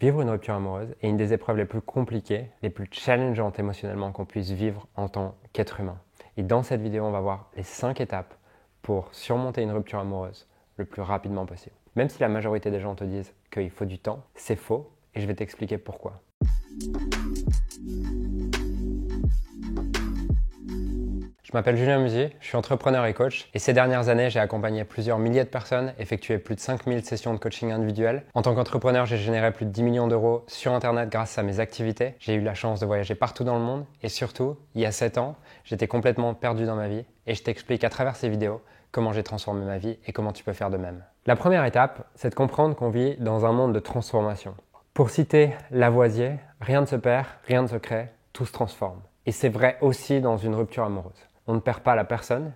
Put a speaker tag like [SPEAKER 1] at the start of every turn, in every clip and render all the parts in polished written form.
[SPEAKER 1] Vivre une rupture amoureuse est une des épreuves les plus compliquées, les plus challengeantes émotionnellement qu'on puisse vivre en tant qu'être humain. Et dans cette vidéo, on va voir les 5 étapes pour surmonter une rupture amoureuse le plus rapidement possible. Même si la majorité des gens te disent qu'il faut du temps, c'est faux et je vais t'expliquer pourquoi. Je m'appelle Julien Musier, je suis entrepreneur et coach et ces dernières années, j'ai accompagné plusieurs milliers de personnes, effectué plus de 5000 sessions de coaching individuel. En tant qu'entrepreneur, j'ai généré plus de 10 millions d'euros sur Internet grâce à mes activités. J'ai eu la chance de voyager partout dans le monde et surtout, il y a 7 ans, j'étais complètement perdu dans ma vie et je t'explique à travers ces vidéos comment j'ai transformé ma vie et comment tu peux faire de même. La première étape, c'est de comprendre qu'on vit dans un monde de transformation. Pour citer Lavoisier, rien ne se perd, rien ne se crée, tout se transforme. Et c'est vrai aussi dans une rupture amoureuse. On ne perd pas la personne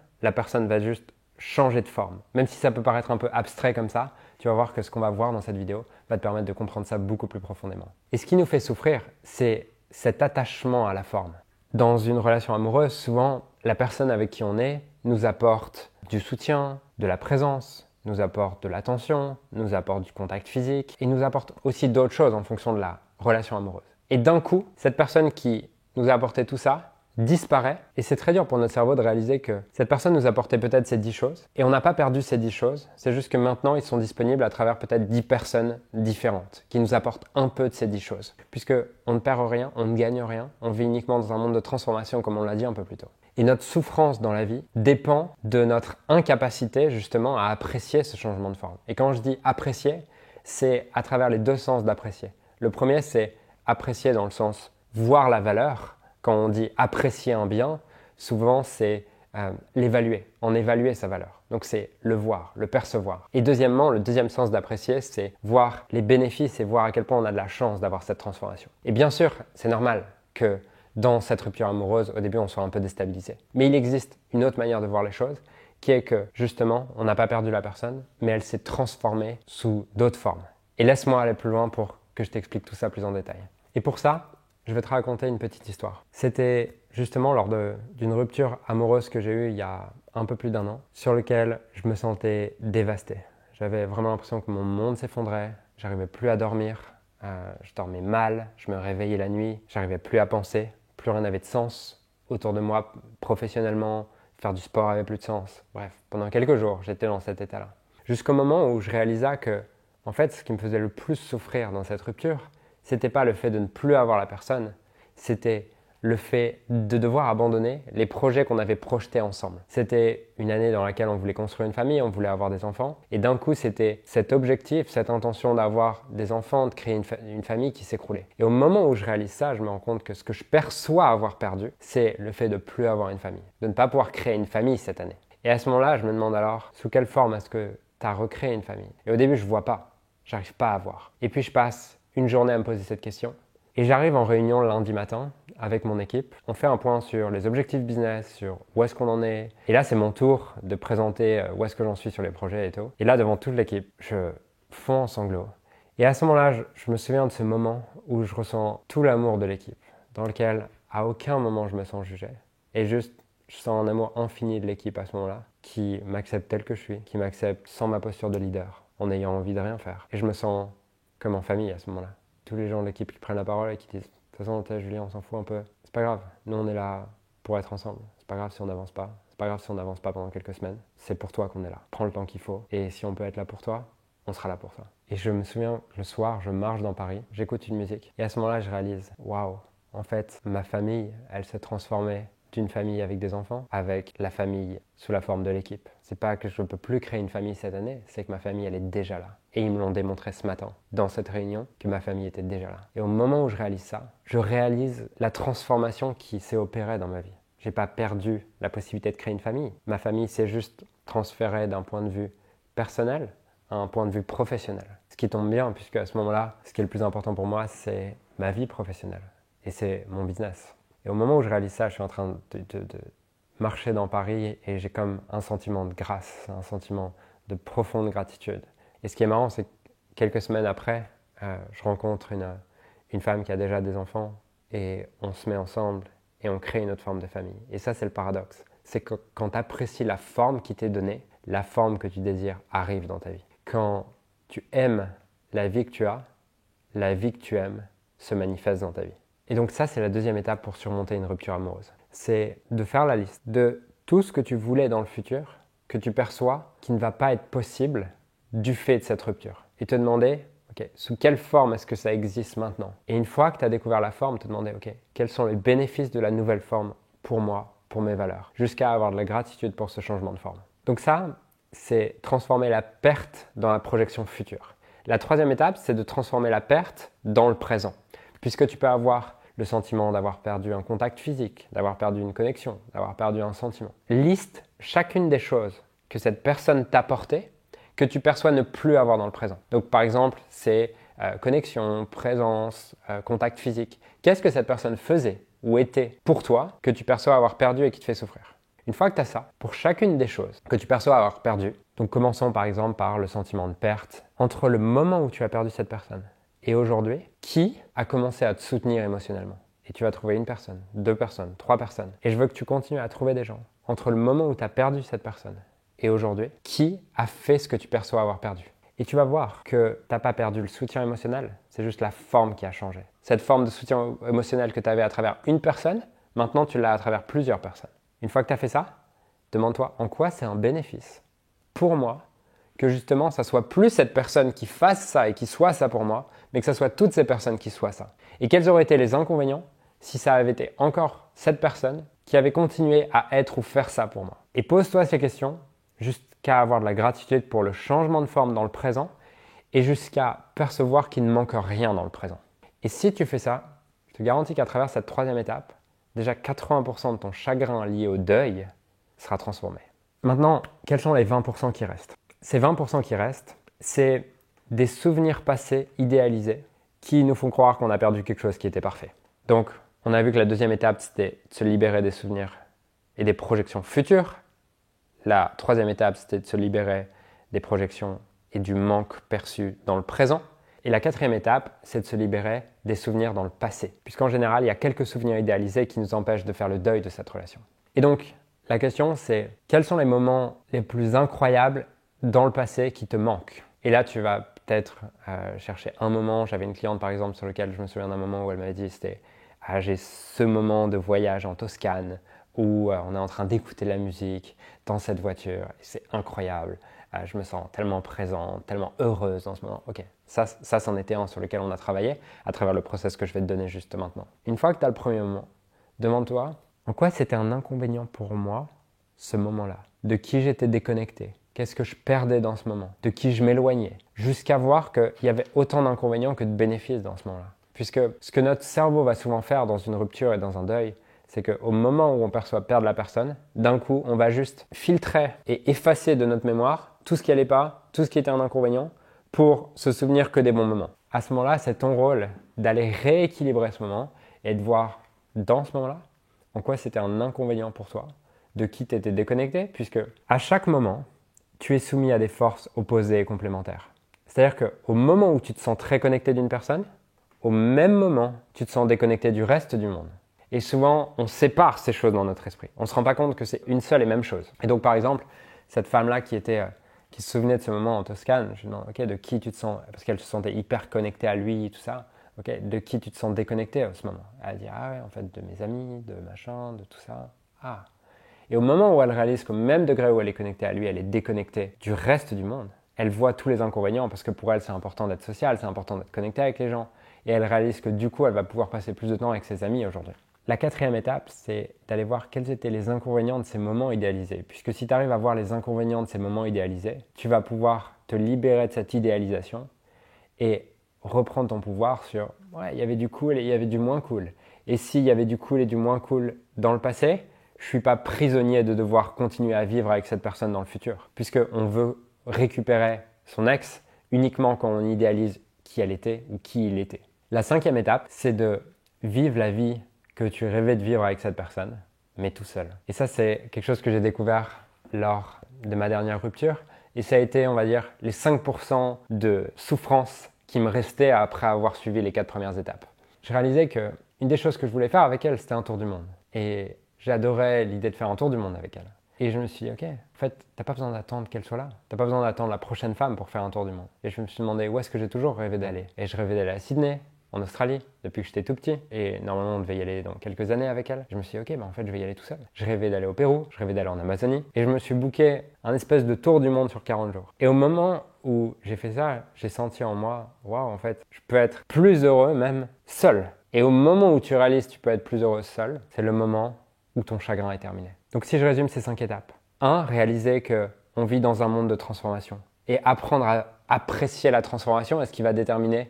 [SPEAKER 1] va juste changer de forme. Même si ça peut paraître un peu abstrait comme ça, tu vas voir que ce qu'on va voir dans cette vidéo va te permettre de comprendre ça beaucoup plus profondément. Et ce qui nous fait souffrir, c'est cet attachement à la forme. Dans une relation amoureuse, souvent, la personne avec qui on est nous apporte du soutien, de la présence, nous apporte de l'attention, nous apporte du contact physique et nous apporte aussi d'autres choses en fonction de la relation amoureuse. Et d'un coup, cette personne qui nous a apporté tout ça disparaît et c'est très dur pour notre cerveau de réaliser que cette personne nous apportait peut-être ces 10 choses et on n'a pas perdu ces 10 choses, c'est juste que maintenant ils sont disponibles à travers peut-être 10 personnes différentes qui nous apportent un peu de ces 10 choses. Puisque on ne perd rien, on ne gagne rien, on vit uniquement dans un monde de transformation comme on l'a dit un peu plus tôt. Et notre souffrance dans la vie dépend de notre incapacité justement à apprécier ce changement de forme. Et quand je dis apprécier, c'est à travers les deux sens d'apprécier. Le premier c'est apprécier dans le sens voir la valeur. Quand on dit apprécier un bien, souvent c'est l'évaluer, en évaluer sa valeur. Donc c'est le voir, le percevoir. Et deuxièmement, le deuxième sens d'apprécier, c'est voir les bénéfices et voir à quel point on a de la chance d'avoir cette transformation. Et bien sûr, c'est normal que dans cette rupture amoureuse, au début, on soit un peu déstabilisé. Mais il existe une autre manière de voir les choses, qui est que justement, on n'a pas perdu la personne, mais elle s'est transformée sous d'autres formes. Et laisse-moi aller plus loin pour que je t'explique tout ça plus en détail. Et pour ça, je vais te raconter une petite histoire. C'était justement lors d'une rupture amoureuse que j'ai eue il y a un peu plus d'1 an, sur lequel je me sentais dévasté. J'avais vraiment l'impression que mon monde s'effondrait, j'arrivais plus à dormir, je dormais mal, je me réveillais la nuit, j'arrivais plus à penser, plus rien n'avait de sens autour de moi professionnellement, faire du sport avait plus de sens. Bref, pendant quelques jours, j'étais dans cet état-là. Jusqu'au moment où je réalisa que, en fait, ce qui me faisait le plus souffrir dans cette rupture, c'était pas le fait de ne plus avoir la personne, c'était le fait de devoir abandonner les projets qu'on avait projetés ensemble. C'était une année dans laquelle on voulait construire une famille, on voulait avoir des enfants. Et d'un coup, c'était cet objectif, cette intention d'avoir des enfants, de créer une famille qui s'écroulait. Et au moment où je réalise ça, je me rends compte que ce que je perçois avoir perdu, c'est le fait de ne plus avoir une famille, de ne pas pouvoir créer une famille cette année. Et à ce moment-là, je me demande alors, sous quelle forme est-ce que tu as recréé une famille? Et au début, je vois pas, j'arrive pas à voir. Et puis je passe une journée à me poser cette question. Et j'arrive en réunion lundi matin avec mon équipe. On fait un point sur les objectifs business, sur où est-ce qu'on en est. Et là, c'est mon tour de présenter où est-ce que j'en suis sur les projets et tout. Et là, devant toute l'équipe, je fonds en sanglots. Et à ce moment-là, je me souviens de ce moment où je ressens tout l'amour de l'équipe, dans lequel à aucun moment je me sens jugé. Et juste, je sens un amour infini de l'équipe à ce moment-là, qui m'accepte tel que je suis, qui m'accepte sans ma posture de leader, en ayant envie de rien faire. Et je me sens comme en famille à ce moment-là. Tous les gens de l'équipe qui prennent la parole et qui disent « De toute façon, Julien, on s'en fout un peu. C'est pas grave. Nous, on est là pour être ensemble. C'est pas grave si on n'avance pas. C'est pas grave si on n'avance pas pendant quelques semaines. C'est pour toi qu'on est là. Prends le temps qu'il faut. Et si on peut être là pour toi, on sera là pour toi. » Et je me souviens, le soir, je marche dans Paris, j'écoute une musique. Et à ce moment-là, je réalise « Waouh, en fait, ma famille, elle s'est transformée d'une famille avec des enfants, avec la famille sous la forme de l'équipe. C'est pas que je ne peux plus créer une famille cette année, c'est que ma famille, elle est déjà là. Et ils me l'ont démontré ce matin, dans cette réunion, que ma famille était déjà là. Et au moment où je réalise ça, je réalise la transformation qui s'est opérée dans ma vie. J'ai pas perdu la possibilité de créer une famille. Ma famille s'est juste transférée d'un point de vue personnel à un point de vue professionnel. Ce qui tombe bien, puisque à ce moment-là, ce qui est le plus important pour moi, c'est ma vie professionnelle. Et c'est mon business. Et au moment où je réalise ça, je suis en train de marcher dans Paris et j'ai comme un sentiment de grâce, un sentiment de profonde gratitude. Et ce qui est marrant, c'est que quelques semaines après, je rencontre une femme qui a déjà des enfants et on se met ensemble et on crée une autre forme de famille. Et ça, c'est le paradoxe. C'est que quand tu apprécies la forme qui t'est donnée, la forme que tu désires arrive dans ta vie. Quand tu aimes la vie que tu as, la vie que tu aimes se manifeste dans ta vie. Et donc ça, c'est la deuxième étape pour surmonter une rupture amoureuse. C'est de faire la liste de tout ce que tu voulais dans le futur, que tu perçois qui ne va pas être possible du fait de cette rupture. Et te demander, ok, sous quelle forme est-ce que ça existe maintenant? Et une fois que tu as découvert la forme, te demander, ok, quels sont les bénéfices de la nouvelle forme pour moi, pour mes valeurs, jusqu'à avoir de la gratitude pour ce changement de forme. Donc ça, c'est transformer la perte dans la projection future. La troisième étape, c'est de transformer la perte dans le présent. Puisque tu peux avoir le sentiment d'avoir perdu un contact physique, d'avoir perdu une connexion, d'avoir perdu un sentiment. Liste chacune des choses que cette personne t'a apportées, que tu perçois ne plus avoir dans le présent. Donc par exemple, c'est connexion, présence, contact physique. Qu'est-ce que cette personne faisait ou était pour toi que tu perçois avoir perdu et qui te fait souffrir? Une fois que tu as ça, pour chacune des choses que tu perçois avoir perdu, donc commençons par exemple par le sentiment de perte, entre le moment où tu as perdu cette personne et aujourd'hui, qui a commencé à te soutenir émotionnellement? Et tu vas trouver une personne, 2 personnes, 3 personnes. Et je veux que tu continues à trouver des gens. Entre le moment où tu as perdu cette personne et aujourd'hui, qui a fait ce que tu perçois avoir perdu? Et tu vas voir que tu n'as pas perdu le soutien émotionnel, c'est juste la forme qui a changé. Cette forme de soutien émotionnel que tu avais à travers une personne, maintenant tu l'as à travers plusieurs personnes. Une fois que tu as fait ça, demande-toi en quoi c'est un bénéfice pour moi que justement ça soit plus cette personne qui fasse ça et qui soit ça pour moi, mais que ça soit toutes ces personnes qui soient ça. Et quels auraient été les inconvénients si ça avait été encore cette personne qui avait continué à être ou faire ça pour moi? Et pose-toi ces questions jusqu'à avoir de la gratitude pour le changement de forme dans le présent et jusqu'à percevoir qu'il ne manque rien dans le présent. Et si tu fais ça, je te garantis qu'à travers cette troisième étape, déjà 80% de ton chagrin lié au deuil sera transformé. Maintenant, quels sont les 20% qui restent? Ces 20% qui restent, c'est des souvenirs passés idéalisés qui nous font croire qu'on a perdu quelque chose qui était parfait. Donc, on a vu que la deuxième étape, c'était de se libérer des souvenirs et des projections futures. La troisième étape, c'était de se libérer des projections et du manque perçu dans le présent. Et la quatrième étape, c'est de se libérer des souvenirs dans le passé. Puisqu'en général, il y a quelques souvenirs idéalisés qui nous empêchent de faire le deuil de cette relation. Et donc, la question, c'est quels sont les moments les plus incroyables dans le passé qui te manquent? Et là, tu vas peut-être chercher un moment. J'avais une cliente, par exemple, sur lequel je me souviens d'un moment où elle m'avait dit, c'était j'ai ce moment de voyage en Toscane où on est en train d'écouter la musique dans cette voiture. Et c'est incroyable. Je me sens tellement présente, tellement heureuse dans ce moment. Ok, ça c'en était un sur lequel on a travaillé à travers le process que je vais te donner juste maintenant. Une fois que tu as le premier moment, demande-toi en quoi c'était un inconvénient pour moi ce moment-là. De qui j'étais déconnecté? Qu'est-ce que je perdais dans ce moment? De qui je m'éloignais? Jusqu'à voir qu'il y avait autant d'inconvénients que de bénéfices dans ce moment-là. Puisque ce que notre cerveau va souvent faire dans une rupture et dans un deuil, c'est qu'au moment où on perçoit perdre la personne, d'un coup, on va juste filtrer et effacer de notre mémoire tout ce qui n'allait pas, tout ce qui était un inconvénient, pour se souvenir que des bons moments. À ce moment-là, c'est ton rôle d'aller rééquilibrer ce moment et de voir dans ce moment-là en quoi c'était un inconvénient pour toi, de qui tu étais déconnecté, puisque à chaque moment, tu es soumis à des forces opposées et complémentaires. C'est-à-dire qu'au moment où tu te sens très connecté d'une personne, au même moment, tu te sens déconnecté du reste du monde. Et souvent, on sépare ces choses dans notre esprit. On ne se rend pas compte que c'est une seule et même chose. Et donc, par exemple, cette femme-là qui se souvenait de ce moment en Toscane, je lui demande, ok, de qui tu te sens, parce qu'elle se sentait hyper connectée à lui et tout ça, ok, de qui tu te sens déconnecté à ce moment? Elle dit, ah ouais, en fait, de mes amis, de machin, de tout ça. Ah. Et au moment où elle réalise qu'au même degré où elle est connectée à lui, elle est déconnectée du reste du monde, elle voit tous les inconvénients parce que pour elle, c'est important d'être sociale, c'est important d'être connectée avec les gens. Et elle réalise que du coup, elle va pouvoir passer plus de temps avec ses amis aujourd'hui. La quatrième étape, c'est d'aller voir quels étaient les inconvénients de ces moments idéalisés. Puisque si tu arrives à voir les inconvénients de ces moments idéalisés, tu vas pouvoir te libérer de cette idéalisation et reprendre ton pouvoir sur « ouais, il y avait du cool et il y avait du moins cool ». Et s'il y avait du cool et du moins cool dans le passé, je ne suis pas prisonnier de devoir continuer à vivre avec cette personne dans le futur. Puisqu'on veut récupérer son ex uniquement quand on idéalise qui elle était ou qui il était. La cinquième étape, c'est de vivre la vie que tu rêvais de vivre avec cette personne, mais tout seul. Et ça, c'est quelque chose que j'ai découvert lors de ma dernière rupture. Et ça a été, on va dire, les 5% de souffrance qui me restaient après avoir suivi les 4 premières étapes. Je réalisais qu'une des choses que je voulais faire avec elle, c'était un tour du monde. Et j'adorais l'idée de faire un tour du monde avec elle. Et je me suis dit, ok, en fait, t'as pas besoin d'attendre qu'elle soit là. T'as pas besoin d'attendre la prochaine femme pour faire un tour du monde. Et je me suis demandé où est-ce que j'ai toujours rêvé d'aller. Et je rêvais d'aller à Sydney, en Australie, depuis que j'étais tout petit. Et normalement, on devait y aller dans quelques années avec elle. Je me suis dit, ok, en fait, je vais y aller tout seul. Je rêvais d'aller au Pérou, je rêvais d'aller en Amazonie. Et je me suis booké un espèce de tour du monde sur 40 jours. Et au moment où j'ai fait ça, j'ai senti en moi, waouh, en fait, je peux être plus heureux même seul. Et au moment où tu réalises que tu peux être plus heureux seul, c'est le moment où ton chagrin est terminé. Donc si je résume ces 5 étapes. 1. Réaliser qu'on vit dans un monde de transformation. Et apprendre à apprécier la transformation est ce qui va déterminer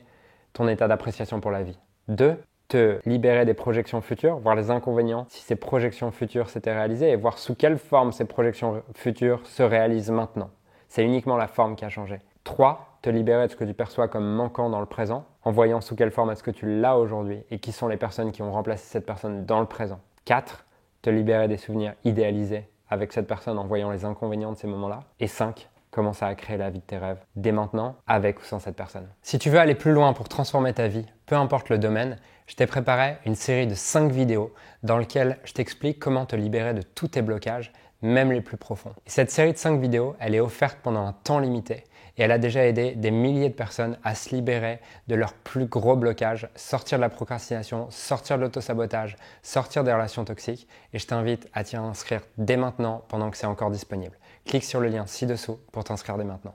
[SPEAKER 1] ton état d'appréciation pour la vie. 2. Te libérer des projections futures, voir les inconvénients si ces projections futures s'étaient réalisées et voir sous quelle forme ces projections futures se réalisent maintenant. C'est uniquement la forme qui a changé. 3. Te libérer de ce que tu perçois comme manquant dans le présent en voyant sous quelle forme est-ce que tu l'as aujourd'hui et qui sont les personnes qui ont remplacé cette personne dans le présent. 4. Te libérer des souvenirs idéalisés avec cette personne en voyant les inconvénients de ces moments-là. Et 5. Commencer à créer la vie de tes rêves dès maintenant, avec ou sans cette personne. Si tu veux aller plus loin pour transformer ta vie, peu importe le domaine, je t'ai préparé une série de 5 vidéos dans lesquelles je t'explique comment te libérer de tous tes blocages, même les plus profonds. Et cette série de 5 vidéos, elle est offerte pendant un temps limité et elle a déjà aidé des milliers de personnes à se libérer de leurs plus gros blocages, sortir de la procrastination, sortir de l'autosabotage, sortir des relations toxiques. Et je t'invite à t'y inscrire dès maintenant pendant que c'est encore disponible. Clique sur le lien ci-dessous pour t'inscrire dès maintenant.